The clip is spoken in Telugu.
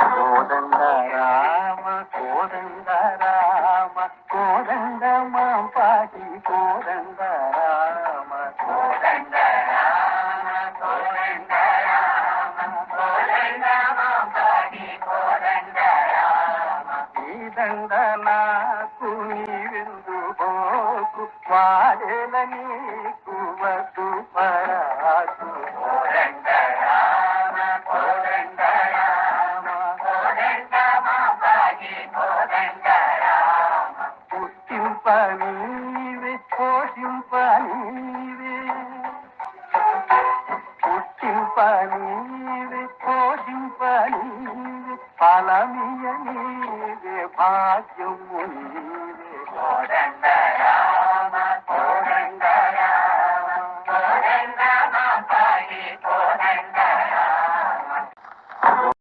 కోదండ రామ కోదండ రామ కోదండ మా పాటి కోదండ రామ కోదండ రామ కోదండ రామ కోదండ మా పాటి కోదండ రామ ఈ దండ నాకు నీవెందు పోకు వాడేల నీకు వద్దు పరాకు కోదండ రామ కోదండ రామ కోదండ మా పాటి కోదండ రామ పుట్టింప నీవే పోషింప నీవే పుట్టింప నీవే పోషింప నీవే ఫలమియ నీవే భాగ్యము నీవే కోదండ రామ కోదండ రామ కోదండ మా పాటి కోదండ రామ